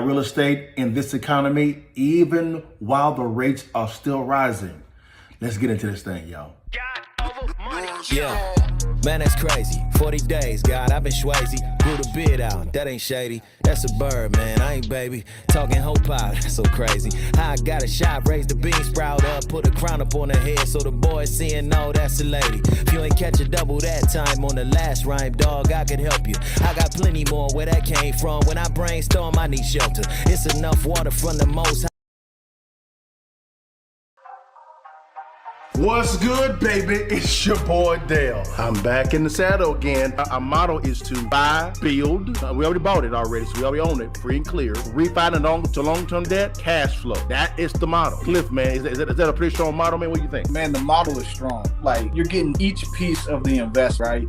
Real estate in this economy, even while the rates are still rising. Let's get into this thing, y'all. Yeah, man, that's crazy. 40 days, God, I've been Swayze. Grew the beard out, that ain't shady. That's a bird, man, I ain't baby. Talking hope out, that's so crazy. How I got a shot, raise the bean sprout up, put a crown up on her head so the boys seeing, no, that's a lady. If you ain't catch a double that time on the last rhyme, dog, I could help you. I got plenty more where that came from. When I brainstorm, I need shelter. It's enough water from the most. What's good, baby? It's your boy Dale. I'm back in the saddle again. Our motto is to buy, build. We already bought it already, so we already own it, free and clear. Refinance to long-term debt, cash flow. That is the motto. Cliff, man, is that a pretty strong motto, man? What do you think? Man, the model is strong. Like, you're getting each piece of the invest, right?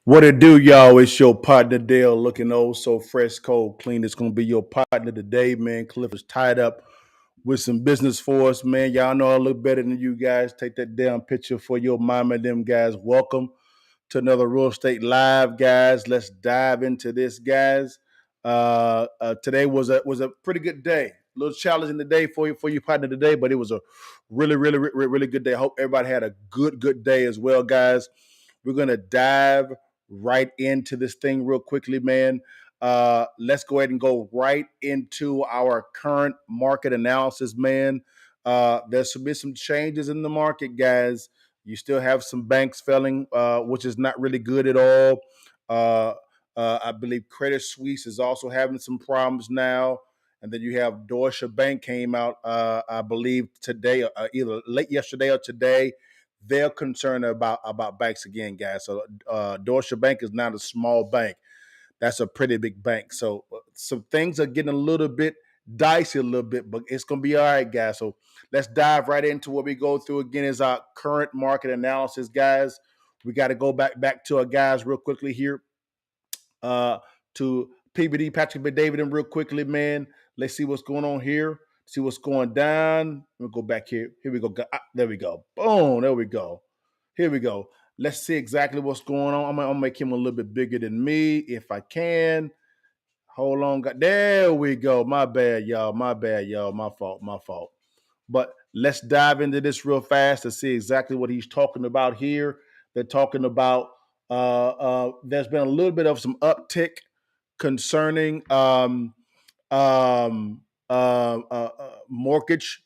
What it do, y'all? It's your partner Dale, looking old so fresh, cold, clean. It's gonna be your partner today, man. Cliff is tied up with some business for us, man. Y'all know I look better than you guys. Take that damn picture for your mama and them guys. Welcome to another Real Estate Live, guys. Let's dive into this, guys. Today was a pretty good day. A little challenging today for your partner today, but it was a really good day. I hope everybody had a good day as well, guys. We're gonna dive right into this thing real quickly, man. Let's go ahead and go right into our current market analysis, man. There's been some changes in the market, guys. You still have some banks failing, which is not really good at all. I believe Credit Suisse is also having some problems now. And then you have Deutsche Bank came out, I believe today, either late yesterday or today. They're concerned about banks again, guys. So Deutsche Bank is not a small bank. That's a pretty big bank. So some things are getting a little bit dicey a little bit, but it's going to be all right, guys. So let's dive right into what we go through again is our current market analysis, guys. We got to go back to our guys real quickly here to PBD, Patrick Bet-David, and real quickly, man. Let's see what's going on here. See what's going down. We'll go back here. Here we go. There we go. Boom. There we go. Here we go. Let's see exactly what's going on. I'm going to make him a little bit bigger than me if I can. Hold on. There we go. My bad, y'all. My fault. But let's dive into this real fast to see exactly what he's talking about here. They're talking about there's been a little bit of some uptick concerning mortgage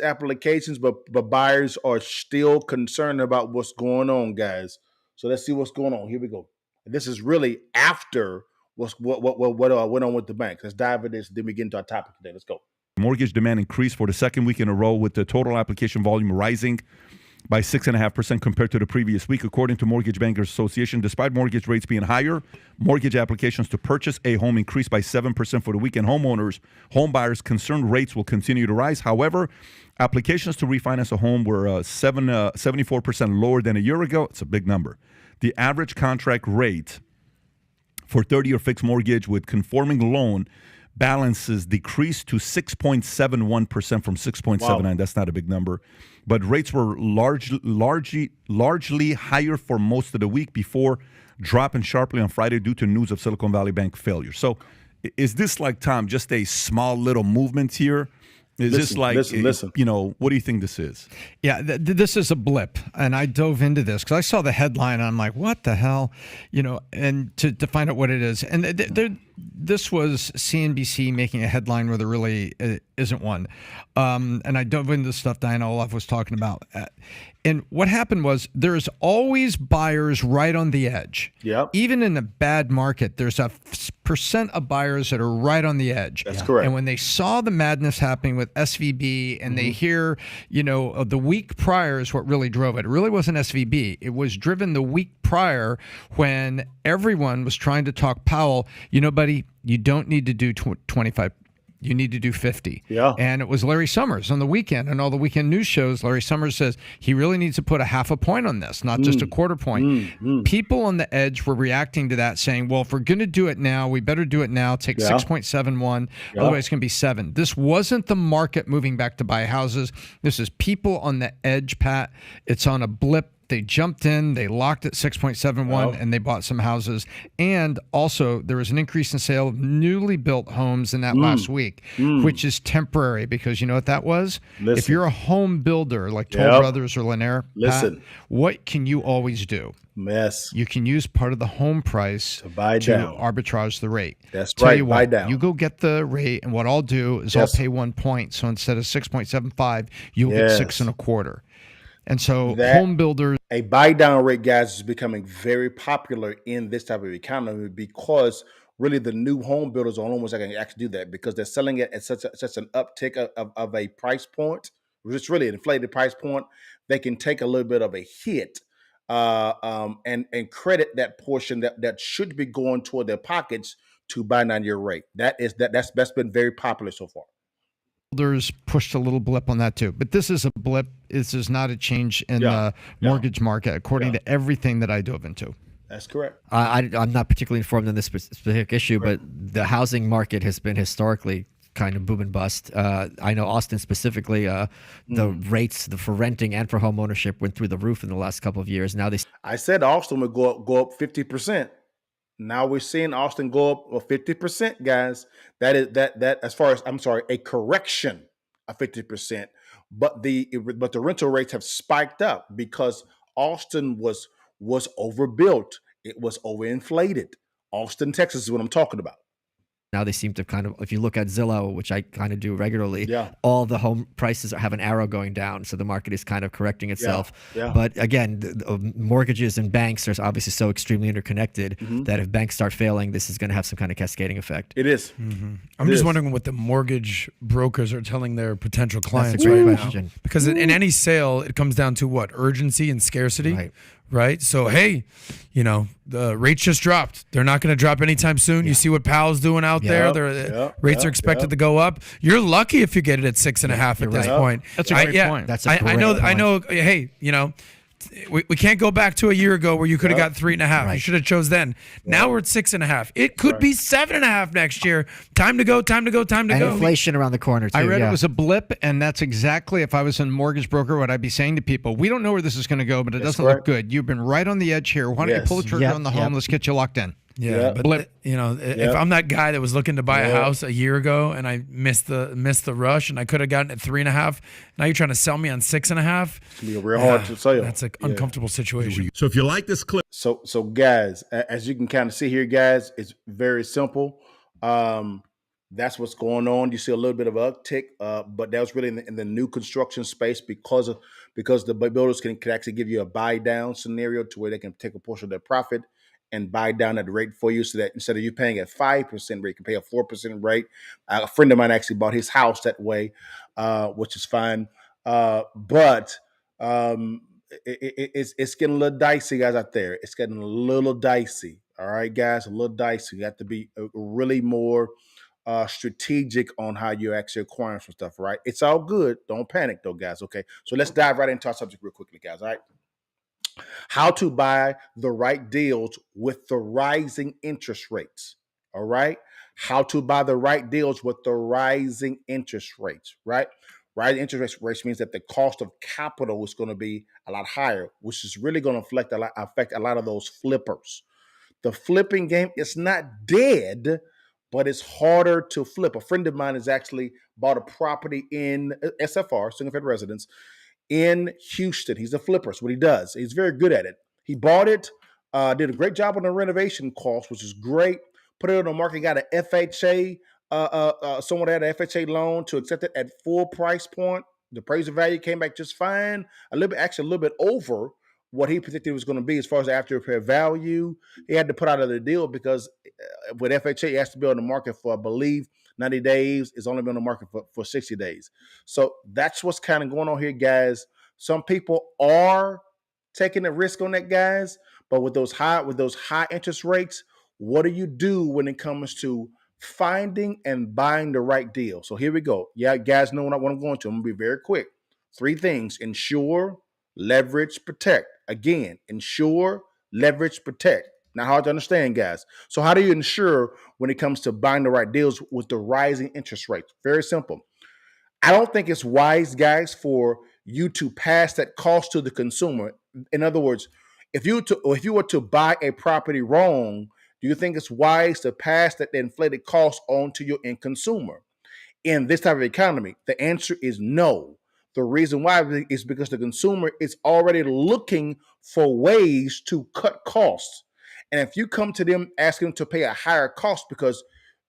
applications, but buyers are still concerned about what's going on, guys. So let's see what's going on. Here we go. This is really after what went on with the banks. Let's dive into this. Then we get into our topic today. Let's go. Mortgage demand increased for the second week in a row, with the total application volume rising by 6.5% compared to the previous week, according to Mortgage Bankers Association. Despite mortgage rates being higher, mortgage applications to purchase a home increased by 7% for the week, and home buyers concerned rates will continue to rise. However, applications to refinance a home were 74% lower than a year ago. It's a big number. The average contract rate for 30-year fixed mortgage with conforming loan balances decreased to 6.71% from 6.79. Wow. That's not a big number. But rates were largely higher for most of the week before dropping sharply on Friday due to news of Silicon Valley Bank failure. So is this like, Tom, just a small little movement here? Is this like, listen. You know, what do you think this is? Yeah, this is a blip. And I dove into this because I saw the headline and I'm like, what the hell? You know, and to find out what it is. And this was CNBC making a headline where there really isn't one. And I dove into the stuff Diana Olaf was talking about. And what happened was there's always buyers right on the edge. Yep. Even in a bad market, there's a percent of buyers that are right on the edge. That's correct. And when they saw the madness happening with SVB and they hear, the week prior is what really drove it. It really wasn't SVB. It was driven the week prior when everyone was trying to talk Powell, buddy, you don't need to do 25. You need to do 50. Yeah. And it was Larry Summers on the weekend and all the weekend news shows. Larry Summers says he really needs to put a half a point on this, not just a quarter point. People on the edge were reacting to that saying, well, if we're going to do it now, we better do it now. Take 6.71. Otherwise, it's going to be 7. This wasn't the market moving back to buy houses. This is people on the edge, Pat. It's on a blip. They jumped in, they locked at 6.71, and they bought some houses. And also, there was an increase in sale of newly built homes in that last week, which is temporary because you know what that was? Listen. If you're a home builder like Toll Brothers or Lanier, Listen. what can you always do? Mess. You can use part of the home price To buy down. arbitrage the rate. That's Tell right, you buy what, down. You go get the rate, and what I'll do is Yes. I'll pay 1 point. So instead of 6.75, you'll get Yes. 6 1/4. And so That- home builders. A buy down rate, guys, is becoming very popular in this type of economy because really the new home builders are the only ones that can actually do that because they're selling it at such an uptick of a price point, it's really an inflated price point. They can take a little bit of a hit and credit that portion that should be going toward their pockets to buy down your rate. That's been very popular so far. Builders pushed a little blip on that too, but this is a blip. This is not a change in the mortgage market, according to everything that I dove into. That's correct. I'm not particularly informed on this specific issue, but the housing market has been historically kind of boom and bust. I know Austin specifically, the rates for renting and for home ownership went through the roof in the last couple of years. Now I said Austin would go up 50%. Now we're seeing Austin go up 50%, guys. That is as far as a correction of 50%. But the rental rates have spiked up because Austin was overbuilt. It was overinflated. Austin, Texas is what I'm talking about. Now they seem to kind of, if you look at Zillow, which I kind of do regularly, Yeah. all the home prices have an arrow going down. So the market is kind of correcting itself. Yeah. But again, mortgages and banks are obviously so extremely interconnected that if banks start failing, this is going to have some kind of cascading effect. It is. I'm just wondering what the mortgage brokers are telling their potential clients great right question. now. Because in any sale, it comes down to what? Urgency and scarcity. Right. So, hey, the rates just dropped. They're not going to drop anytime soon. You see what Powell's doing out there. Rates are expected to go up. You're lucky if you get it at 6.5 at this point. That's a great point. That's a I great know. point. Hey, we can't go back to a year ago where you could have got 3.5. You Right. should have chose then. Now we're at 6.5. It could be 7.5 next year. Time to go. And inflation around the corner, too. I read it was a blip, and that's exactly, if I was a mortgage broker, what I'd be saying to people. We don't know where this is going to go, but it doesn't look good. You've been right on the edge here. Why don't you pull the trigger on the home? Let's get you locked in. Yeah, but Blip. if I'm that guy that was looking to buy a house a year ago and I missed the rush and I could have gotten it 3.5, now you're trying to sell me on 6.5. It's gonna be real hard to sell. That's an uncomfortable situation. So if you like this clip, So guys, as you can kind of see here, guys, it's very simple. That's what's going on. You see a little bit of an uptick, but that was really in the new construction space because the builders can actually give you a buy down scenario to where they can take a portion of their profit and buy down at the rate for you, so that instead of you paying a 5% rate, you can pay a 4% rate. A friend of mine actually bought his house that way, which is fine. But it's getting a little dicey, guys, out there. It's getting a little dicey. All right, guys, a little dicey. You have to be really more strategic on how you're actually acquiring some stuff, right? It's all good. Don't panic, though, guys. Okay, so let's dive right into our subject real quickly, guys. All right. How to buy the right deals with the rising interest rates. All right. How to buy the right deals with the rising interest rates, right? Rising interest rates means that the cost of capital is going to be a lot higher, which is really going to affect a lot of those flippers. The flipping game is not dead, but it's harder to flip. A friend of mine has actually bought a property in SFR, single family residence, in Houston. He's a flipper. That's what he does. He's very good at it. He bought it, did a great job on the renovation cost, which is great, put it on the market, got an FHA, someone had an FHA loan to accept it at full price point. The appraisal value came back just fine, a little bit over what he predicted it was going to be as far as the after repair value. He had to put out of the deal because with FHA, it has to be on the market for, I believe, 90 days. It's only been on the market for 60 days. So that's what's kind of going on here, guys. Some people are taking a risk on that, guys. But with those high interest rates, what do you do when it comes to finding and buying the right deal? So here we go. Yeah, guys know what I'm going to. I'm going to be very quick. 3 things: insure, leverage, protect. Again, insure, leverage, protect. Not hard to understand, guys. So how do you insure when it comes to buying the right deals with the rising interest rates? Very simple. I don't think it's wise, guys, for you to pass that cost to the consumer. In other words, if you were to buy a property wrong, do you think it's wise to pass that inflated cost on to your end consumer? In this type of economy, the answer is no. The reason why is because the consumer is already looking for ways to cut costs. And if you come to them asking them to pay a higher cost because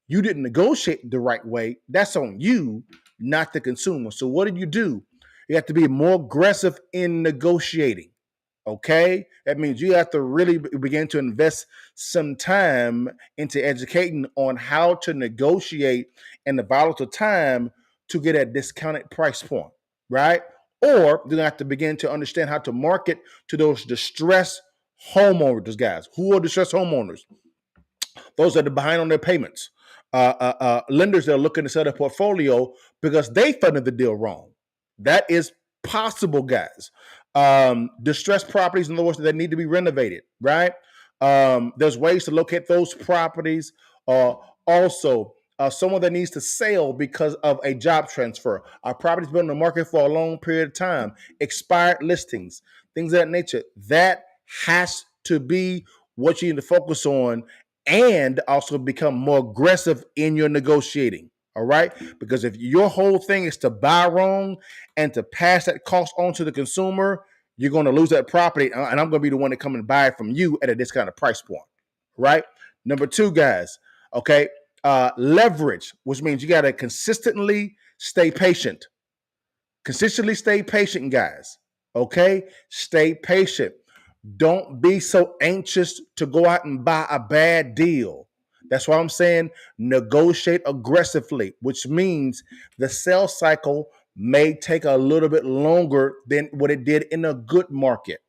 you didn't negotiate the right way, that's on you, not the consumer. So what do? You have to be more aggressive in negotiating. Okay? That means you have to really begin to invest some time into educating on how to negotiate in the volatile time to get a discounted price point, right? Or you have to begin to understand how to market to those distressed homeowners, guys. Who are distressed homeowners? Those that are behind on their payments. Lenders that are looking to sell their portfolio because they funded the deal wrong. That is possible, guys. Distressed properties, in other words, that need to be renovated, right? There's ways to locate those properties. Also, someone that needs to sell because of a job transfer. Our property's been on the market for a long period of time. Expired listings, things of that nature. That has to be what you need to focus on, and also become more aggressive in your negotiating. All right? Because if your whole thing is to buy wrong and to pass that cost on to the consumer, you're going to lose that property, and I'm going to be the one to come and buy it from you at a discounted price point. Right? Number 2, guys, okay, leverage, which means you got to consistently stay patient. Consistently stay patient, guys. Okay? Stay patient. Don't be so anxious to go out and buy a bad deal. That's why I'm saying negotiate aggressively, which means the sales cycle may take a little bit longer than what it did in a good market.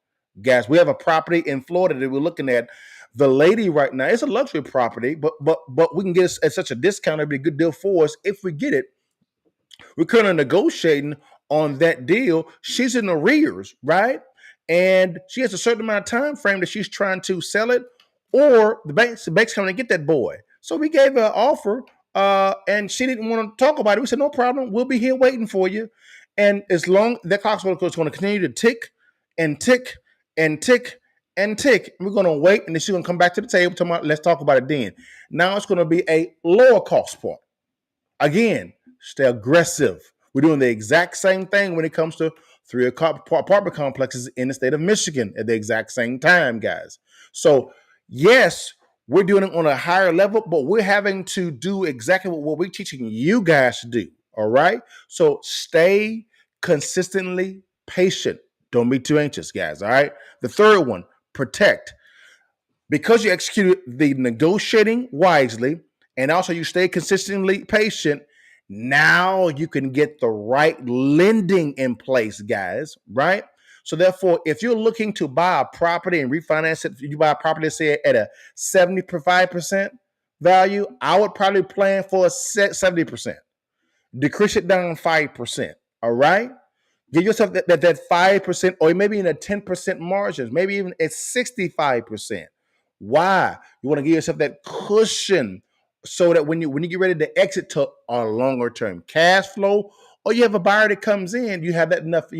Guys, we have a property in Florida that we're looking at. The lady right now, it's a luxury property, but we can get it at such a discount. It'd be a good deal for us if we get it. We're currently negotiating on that deal. She's in arrears, right? And she has a certain amount of time frame that she's trying to sell it, or the bank's coming to get that boy. So we gave her an offer, and she didn't want to talk about it. We said, no problem. We'll be here waiting for you. And as long that clock's going to continue to tick and tick and tick and tick, we're going to wait, and then she's going to come back to the table. Let's talk about it then. Now it's going to be a lower cost point. Again, stay aggressive. We're doing the exact same thing when it comes to 3 apartment complexes in the state of Michigan at the exact same time, guys. So, yes, we're doing it on a higher level, but we're having to do exactly what we're teaching you guys to do, all right? So, stay consistently patient. Don't be too anxious, guys, all right? The third one, protect. Because you executed the negotiating wisely, and also you stay consistently patient, now you can get the right lending in place, guys, right? So therefore, if you're looking to buy a property and refinance it, you buy a property, say at a 75% value, I would probably plan for a 70%. Decrease it down 5%, all right? Give yourself that 5%, or maybe in a 10% margins, maybe even at 65%. Why? You want to give yourself that cushion so that when you get ready to exit to a longer term cash flow, or you have a buyer that comes in, you have enough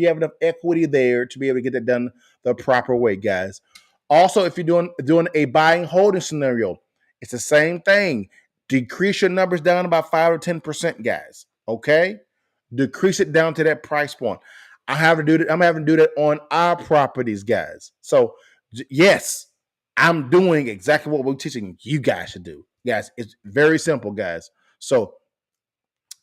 equity there to be able to get that done the proper way, guys. Also, if you're doing a buying holding scenario, it's the same thing. Decrease your numbers down about 5 or 10%, guys. Okay? Decrease it down to that price point. I'm having to do that on our properties, guys. So yes, I'm doing exactly what we're teaching you guys to do. Guys, it's very simple, guys. So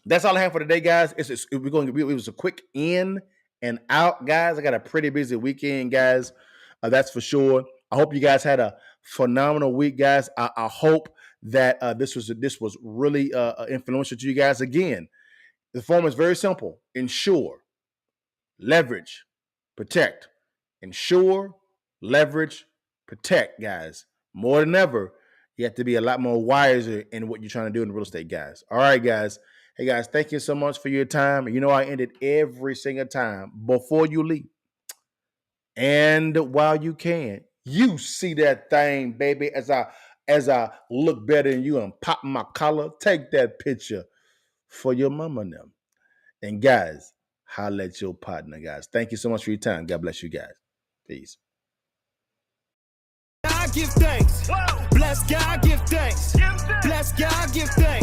that's all I have for today, guys. It was a quick in and out, guys. I got a pretty busy weekend, guys. That's for sure. I hope you guys had a phenomenal week, guys. I hope that this was really influential to you guys. Again, the formula is very simple: insure, leverage, protect. Insure, leverage, protect, guys. More than ever, you have to be a lot more wiser in what you're trying to do in real estate, guys. All right, guys. Hey, guys, thank you so much for your time. You know, I end it every single time before you leave. And while you can, you see that thing, baby, as I look better than you and pop my collar, take that picture for your mama and them. And guys, holla at your partner, guys. Thank you so much for your time. God bless you guys. Peace. God give thanks. Bless God give thanks. Bless God give thanks.